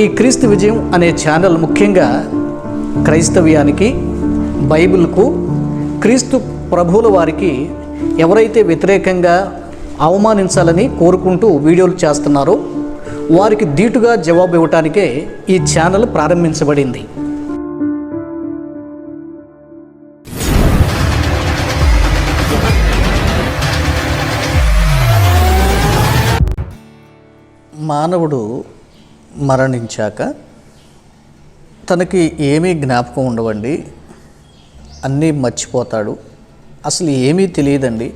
ఈ క్రీస్తు విజయం అనే ఛానల్ ముఖ్యంగా క్రైస్తవ్యానికి, బైబిల్కు, క్రీస్తు ప్రభువుల వారికి ఎవరైతే వ్యతిరేకంగా అవమానించాలని కోరుకుంటూ వీడియోలు చేస్తున్నారో వారికి ధీటుగా జవాబు ఇవ్వటానికే ఈ ఛానల్ ప్రారంభించబడింది. మానవుడు మరణించాక తనకి ఏమీ జ్ఞాపకం ఉండవండి, అన్నీ మర్చిపోతాడు, అసలు ఏమీ తెలియదండి.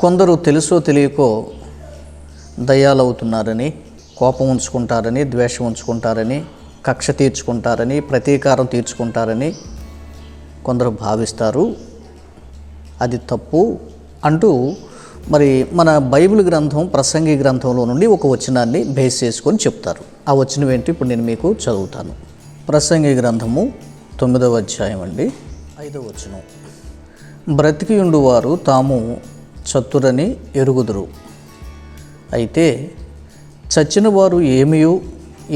కొందరు తెలుసో తెలియకో దయ్యాలవుతున్నారని, కోపం ఉంచుకుంటారని, ద్వేషం ఉంచుకుంటారని, కక్ష తీర్చుకుంటారని, ప్రతీకారం తీర్చుకుంటారని కొందరు భావిస్తారు. అది తప్పు అంటూ మరి మన బైబిల్ గ్రంథం ప్రసంగి గ్రంథంలో నుండి ఒక వచనాన్ని బేస్ చేసుకొని చెప్తారు. ఆ వచనం ఏంటి ఇప్పుడు నేను మీకు చదువుతాను. ప్రసంగి గ్రంథము 9వ అధ్యాయం అండి, 5వ వచనం. బ్రతికియుండు వారు తాము చతురని ఎరుగుదురు, అయితే చచ్చిన వారు ఏమియూ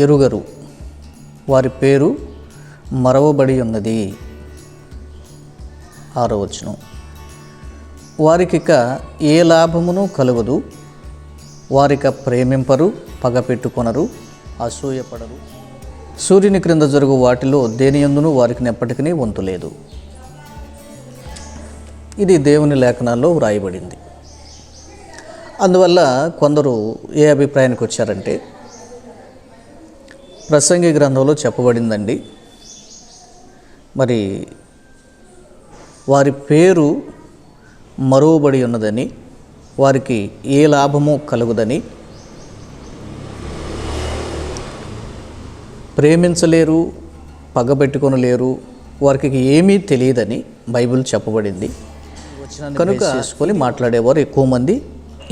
ఎరుగరు, వారి పేరు మరవబడి ఉన్నది. 6వ వచనం. వారికిక ఏ లాభమును కలుగదు, వారిక ప్రేమింపరు, పగపెట్టుకొనరు, అసూయపడరు. సూర్యుని క్రింద జరుగు వాటిలో దేనియందును వారికి ఎప్పటికీ వంతు లేదు. ఇది దేవుని లేఖనాల్లో వ్రాయబడింది. అందువల్ల కొందరు ఏ అభిప్రాయానికి వచ్చారంటే, ప్రసంగి గ్రంథంలో చెప్పబడిందండి, మరి వారి పేరు మరువబడి ఉన్నదని, వారికి ఏ లాభము కలుగుదని, ప్రేమించలేరు, పగబెట్టుకొనలేరు, వారికి ఏమీ తెలియదని బైబిల్ చెప్పబడింది. కనుక చేసుకొని మాట్లాడేవారు ఎక్కువ మంది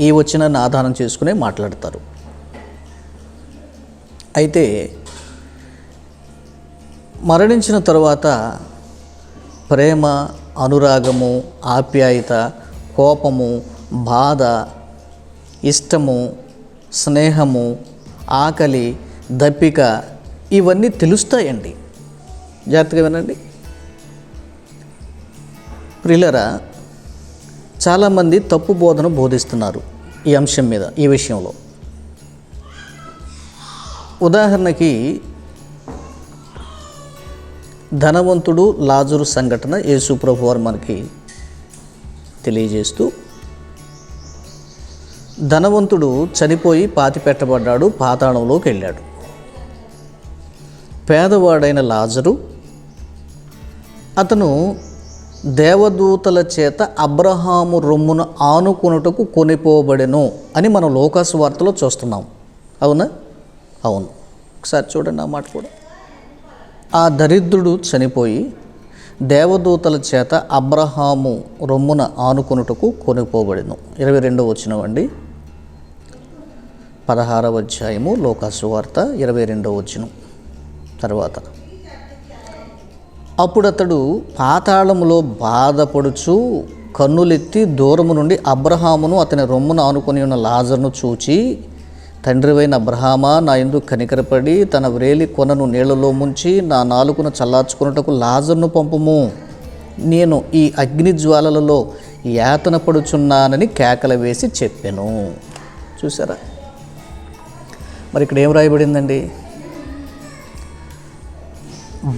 ఈ వచనాన్ని ఆధారం చేసుకునే మాట్లాడతారు. అయితే మరణించిన తరువాత ప్రేమ, అనురాగము, ఆప్యాయత, కోపము, బాధ, ఇష్టము, స్నేహము, ఆకలి, దప్పిక ఇవన్నీ తెలుస్తాయండి. జాగ్రత్తగా వినండి ప్రియులారా. చాలామంది తప్పు బోధన బోధిస్తున్నారు ఈ అంశం మీద, ఈ విషయంలో. ఉదాహరణకి ధనవంతుడు లాజరు సంఘటన యేసు ప్రభు వారు మనకి తెలియజేస్తూ, ధనవంతుడు చనిపోయి పాతిపెట్టబడ్డాడు, పాతాళంలోకి వెళ్ళాడు. పేదవాడైన లాజరు, అతను దేవదూతల చేత అబ్రహాము రొమ్మును ఆనుకొనుటకు కొనిపోబడెను అని మనం లోకాసు వార్తలో చూస్తున్నాం. అవునా? అవును. ఒకసారి చూడండి ఆ మాట కూడా. ఆ దరిద్రుడు చనిపోయి దేవదూతల చేత అబ్రహాము రొమ్మున ఆనుకొనుటకు కొనిపోబడెను. 22వ వచనం అండి, 16వ అధ్యాయము లోకాసు వార్త 22వ వచనం. తర్వాత అప్పుడతడు పాతాళములో బాధపడుచు కన్నులెత్తి దూరము నుండి అబ్రహామును అతని రొమ్మును ఆనుకొని ఉన్న లాజరును చూచి, తండ్రివైన అబ్రహామా, నా యందు కనికరపడి తన వ్రేలి కొనను నీళ్లలో ముంచి నా నాలుకను చల్లార్చుకున్నటకు లాజరును పంపుము, నేను ఈ అగ్ని జ్వాలలలో యాతన పడుచున్నానని కేకలు వేసి చెప్పెను. చూసారా? మరి ఇక్కడ ఏం రాయబడిందండి?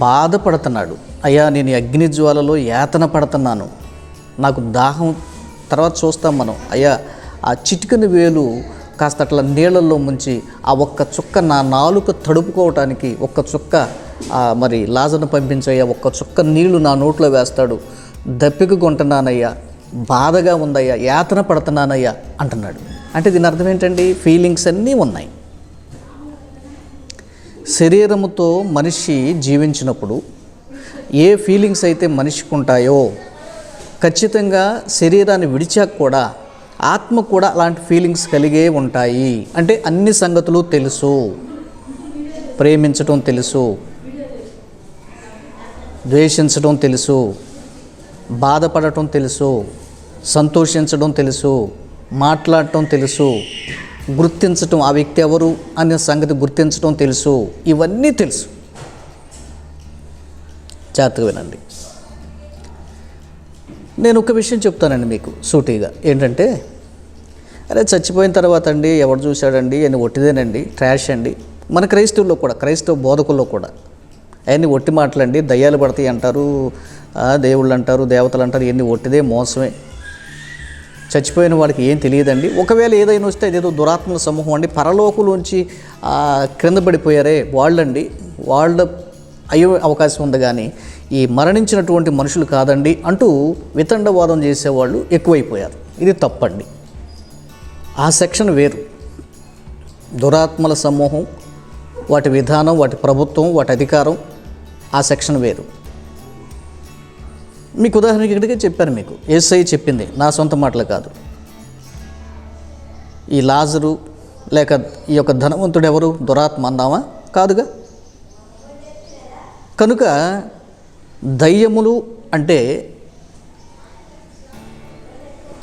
బాధపడుతున్నాడు. అయ్యా, నేను ఈ అగ్ని జ్వాలలో యాతన పడుతున్నాను, నాకు దాహం. తర్వాత చూస్తాం మనం. అయ్యా, ఆ చిటికని వేలు కాస్త అట్లా నీళ్ళల్లో ముంచి ఆ ఒక్క చుక్క నా నాలుక తడుపుకోవటానికి ఒక్క చుక్క మరి లాజర్ను పంపించయ్యా, ఒక్క చుక్క నీళ్లు నా నోట్లో వేస్తాడు, దప్పిక కొంటున్నానయ్యా, బాధగా ఉందయ్యా, యాతన పడుతున్నానయ్యా అంటున్నాడు. అంటే దీని అర్థం ఏంటండి? ఫీలింగ్స్ అన్నీ ఉన్నాయి. శరీరముతో మనిషి జీవించినప్పుడు ఏ ఫీలింగ్స్ అయితే మనిషికి ఉంటాయో, ఖచ్చితంగా శరీరాన్ని విడిచాక కూడా ఆత్మ కూడా అలాంటి ఫీలింగ్స్ కలిగే ఉంటాయి. అంటే అన్ని సంగతులు తెలుసు, ప్రేమించడం తెలుసు, ద్వేషించడం తెలుసు, బాధపడటం తెలుసు, సంతోషించడం తెలుసు, మాట్లాడటం తెలుసు, గుర్తించటం, ఆ వ్యక్తి ఎవరు అనే సంగతి గుర్తించడం తెలుసు. ఇవన్నీ తెలుసు. జాగ్రత్తగా వినండి. నేను ఒక విషయం చెప్తానండి మీకు సూటిగా. ఏంటంటే, అరే చచ్చిపోయిన తర్వాత అండి ఎవడు చూశాడండి, అని ఒట్టిదేనండి, ట్రాష్ అండి. మన క్రైస్తవుల్లో కూడా, క్రైస్తవ బోధకుల్లో కూడా అవన్నీ ఒట్టి మాటలండి, దయ్యాలు పడతాయి అంటారు, దేవుళ్ళు అంటారు, దేవతలు అంటారు, ఇవన్నీ ఒట్టిదే, మోసమే. చచ్చిపోయిన వాడికి ఏం తెలియదండి. ఒకవేళ ఏదైనా వస్తే అదేదో దురాత్మల సమూహం అండి, పరలోకులోంచి క్రింద పడిపోయారే వాళ్ళండి, వాళ్ళ అయ్యే అవకాశం ఉంది, కానీ ఈ మరణించినటువంటి మనుషులు కాదండి అంటూ వితండవాదం చేసేవాళ్ళు ఎక్కువైపోయారు. ఇది తప్పండి. ఆ సెక్షన్ వేరు. దురాత్మల సమూహం, వాటి విధానం, వాటి ప్రభుత్వం, వాటి అధికారం, ఆ సెక్షన్ వేరు. మీకు ఉదాహరణకి ఇక్కడికే చెప్పాను. మీకు యేసయ్య చెప్పింది నా సొంత మాటలు కాదు. ఈ లాజరు లేక ఈ యొక్క ధనవంతుడు ఎవరు, దురాత్మ అన్నావా? కాదుగా. కనుక దయ్యములు అంటే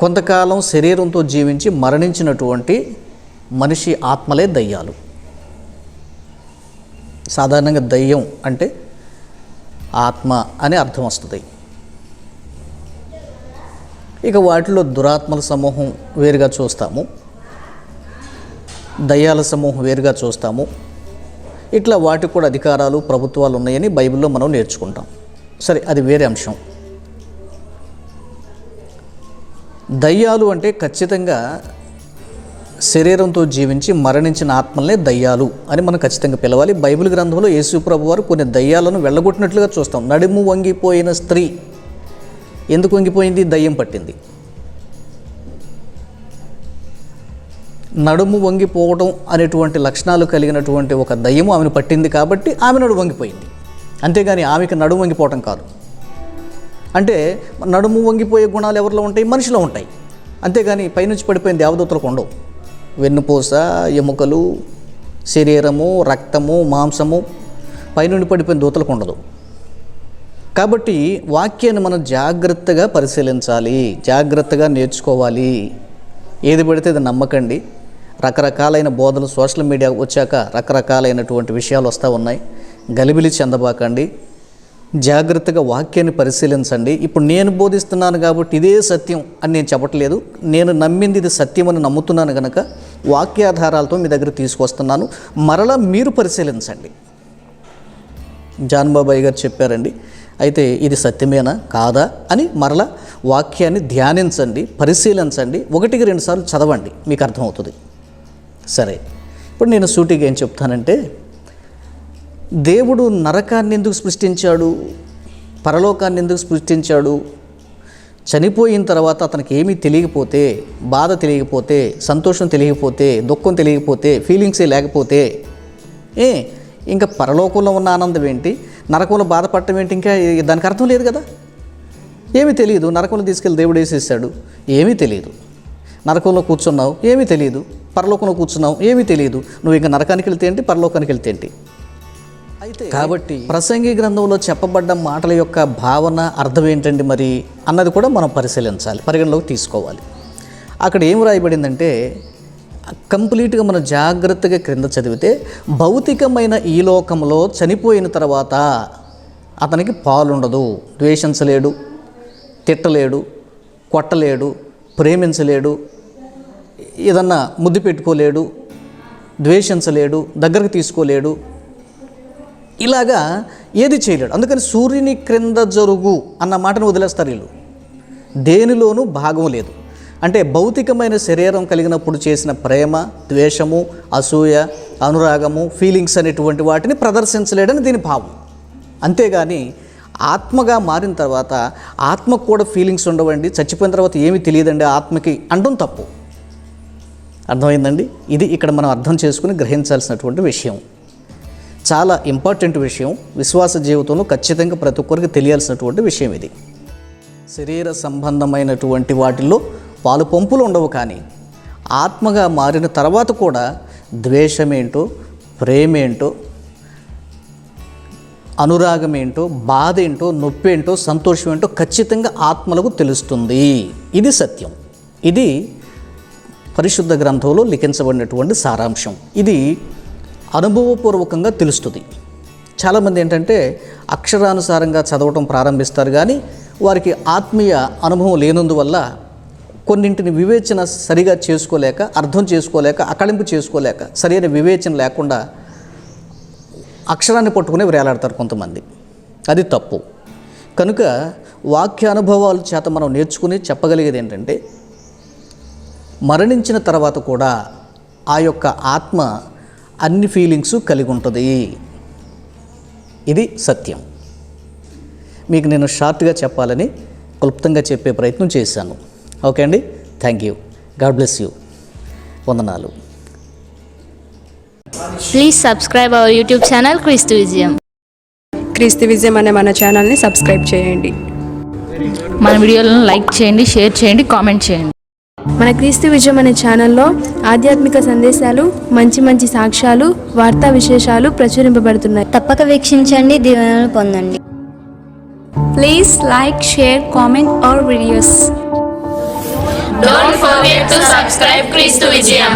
కొంతకాలం శరీరంతో జీవించి మరణించినటువంటి మనిషి ఆత్మలే దయ్యాలు. సాధారణంగా దయ్యం అంటే ఆత్మ అని అర్థం వస్తుంది. ఇక వాటిలో దురాత్మల సమూహం వేరుగా చూస్తాము, దయ్యాల సమూహం వేరుగా చూస్తాము. ఇట్లా వాటికి కూడా అధికారాలు, ప్రభుత్వాలు ఉన్నాయని బైబిల్లో మనం నేర్చుకుంటాం. సరే, అది వేరే అంశం. దయ్యాలు అంటే ఖచ్చితంగా శరీరంతో జీవించి మరణించిన ఆత్మలనే దయ్యాలు అని మనం ఖచ్చితంగా పిలవాలి. బైబిల్ గ్రంథంలో యేసు ప్రభు వారు కొన్ని దయ్యాలను వెళ్ళగొట్టినట్లుగా చూస్తాం. నడుము వంగిపోయిన స్త్రీ ఎందుకు వంగిపోయింది? దయ్యం పట్టింది. నడుము వంగిపోవడం అనేటువంటి లక్షణాలు కలిగినటువంటి ఒక దయ్యము ఆమెను పట్టింది కాబట్టి ఆమె నడుము వంగిపోయింది. అంతేగాని ఆమెకు నడుము వంగిపోవటం కాదు. అంటే నడుము వంగిపోయే గుణాలు ఎవరిలో ఉంటాయి? మనిషిలో ఉంటాయి. అంతేగాని పైనుంచి పడిపోయిన దేవదూతలకు ఉండవు. వెన్నుపూస, ఎముకలు, శరీరము, రక్తము, మాంసము పైనుండి పడిపోయిన దూతలకు ఉండదు. కాబట్టి వాక్యాన్ని మనం జాగ్రత్తగా పరిశీలించాలి, జాగ్రత్తగా నేర్చుకోవాలి. ఏది పడితే అది నమ్మకండి. రకరకాలైన బోధలు సోషల్ మీడియా వచ్చాక రకరకాలైనటువంటి విషయాలు వస్తూ ఉన్నాయి. గలిబిలి చెందబాకండి. జాగ్రత్తగా వాక్యాన్ని పరిశీలించండి. ఇప్పుడు నేను బోధిస్తున్నాను కాబట్టి ఇదే సత్యం అని నేను చెప్పట్లేదు. నేను నమ్మింది ఇది సత్యం అని నమ్ముతున్నాను కనుక వాక్యాధారాలతో మీ దగ్గర తీసుకొస్తున్నాను. మరలా మీరు పరిశీలించండి. జాన్ బాబాయ్ గారు చెప్పారండి, అయితే ఇది సత్యమేనా కాదా అని మరలా వాక్యాన్ని ధ్యానించండి, పరిశీలించండి. 1-2 సార్లు చదవండి, మీకు అర్థమవుతుంది. సరే, ఇప్పుడు నేను సూటిగా ఏం చెప్తానంటే, దేవుడు నరకాన్ని ఎందుకు సృష్టించాడు, పరలోకాన్ని ఎందుకు సృష్టించాడు? చనిపోయిన తర్వాత అతనికి ఏమీ తెలియకపోతే, బాధ తెలియకపోతే, సంతోషం తెలియకపోతే, దుఃఖం తెలియకపోతే, ఫీలింగ్సే లేకపోతే ఇంకా పరలోకంలో ఉన్న ఆనందం ఏంటి, నరకంలో బాధపడటం ఏంటి? ఇంకా దానికి అర్థం లేదు కదా. ఏమీ తెలియదు. నరకంలో తీసుకెళ్ళి దేవుడు వేసేసాడు, ఏమీ తెలియదు. నరకంలో కూర్చున్నావు, ఏమీ తెలియదు. పరలోకంలో కూర్చున్నావు, ఏమీ తెలియదు. నువ్వు ఇంకా నరకానికి వెళ్తే ఏంటి, పరలోకానికి వెళ్తే ఏంటి? అయితే కాబట్టి ప్రసంగి గ్రంథంలో చెప్పబడ్డ మాటల యొక్క భావన, అర్థం ఏంటండి మరి అన్నది కూడా మనం పరిశీలించాలి, పరిగణలోకి తీసుకోవాలి. అక్కడ ఏం రాయబడిందంటే, కంప్లీట్గా మనం జాగ్రత్తగా క్రింద చదివితే, భౌతికమైన ఈ లోకంలో చనిపోయిన తర్వాత అతనికి పాలుండదు. ద్వేషించలేడు, తిట్టలేడు, కొట్టలేడు, ప్రేమించలేడు, ఏదన్నా ముద్దు పెట్టుకోలేడు, ద్వేషించలేడు, దగ్గరకు తీసుకోలేడు, ఇలాగా ఏది చేయలేడు. అందుకని సూర్యుని క్రింద జరుగు అన్న మాటను వదిలేస్తారు వీళ్ళు. దేనిలోనూ భాగం లేదు. అంటే భౌతికమైన శరీరం కలిగినప్పుడు చేసిన ప్రేమ, ద్వేషము, అసూయ, అనురాగము, ఫీలింగ్స్ అనేటువంటి వాటిని ప్రదర్శించలేడని దీని భావం. అంతేగాని ఆత్మగా మారిన తర్వాత ఆత్మకు కూడా ఫీలింగ్స్ ఉండవండి, చచ్చిపోయిన తర్వాత ఏమీ తెలియదండి ఆత్మకి అనడం తప్పు. అర్థమైందండి? ఇది ఇక్కడ మనం అర్థం చేసుకుని గ్రహించాల్సినటువంటి విషయం. చాలా ఇంపార్టెంట్ విషయం. విశ్వాస జీవితంలో ఖచ్చితంగా ప్రతి ఒక్కరికి తెలియాల్సినటువంటి విషయం ఇది. శరీర సంబంధమైనటువంటి వాటిల్లో పాలు పంపులు ఉండవు, కానీ ఆత్మగా మారిన తర్వాత కూడా ద్వేషమేంటో, ప్రేమేంటో, అనురాగమేంటో, బాధ ఏంటో, నొప్పేంటో, సంతోషం ఏంటో ఖచ్చితంగా ఆత్మలకు తెలుస్తుంది. ఇది సత్యం. ఇది పరిశుద్ధ గ్రంథంలో లిఖించబడినటువంటి సారాంశం. ఇది అనుభవపూర్వకంగా తెలుస్తుంది. చాలామంది ఏంటంటే అక్షరానుసారంగా చదవటం ప్రారంభిస్తారు, కానీ వారికి ఆత్మీయ అనుభవం లేనందువల్ల కొన్నింటిని వివేచన సరిగా చేసుకోలేక, అర్థం చేసుకోలేక, అకళింపు చేసుకోలేక, సరైన వివేచన లేకుండా అక్షరాన్ని పట్టుకుని వేలాడతారు కొంతమంది. అది తప్పు. కనుక వాక్య అనుభవాల చేత మనం నేర్చుకుని చెప్పగలిగేది ఏంటంటే, మరణించిన తర్వాత కూడా ఆ యొక్క ఆత్మ అన్ని ఫీలింగ్స్ కలిగి ఉంటుంది. ఇది సత్యం. మీకు నేను షార్ట్గా చెప్పాలని క్లుప్తంగా చెప్పే ప్రయత్నం చేశాను. ఓకే అండి, thank you. God bless you. వందనాలు. Please subscribe our YouTube channel క్రీస్తు విజయం. క్రీస్తు విజయం అనే మన ఛానల్ని సబ్స్క్రైబ్ చేయండి. మన వీడియోలను లైక్ చేయండి, షేర్ చేయండి, కామెంట్ చేయండి. మన క్రీస్తు విజయం అనే ఛానల్లో ఆధ్యాత్మిక సందేశాలు, మంచి మంచి సాక్ష్యాలు, వార్తా విశేషాలు ప్రచురింపబడుతున్నాయి. తప్పక వీక్షించండి, దీవెనలు పొందండి. Please like, share, comment our videos. Don't forget to subscribe క్రీస్తు విజయం.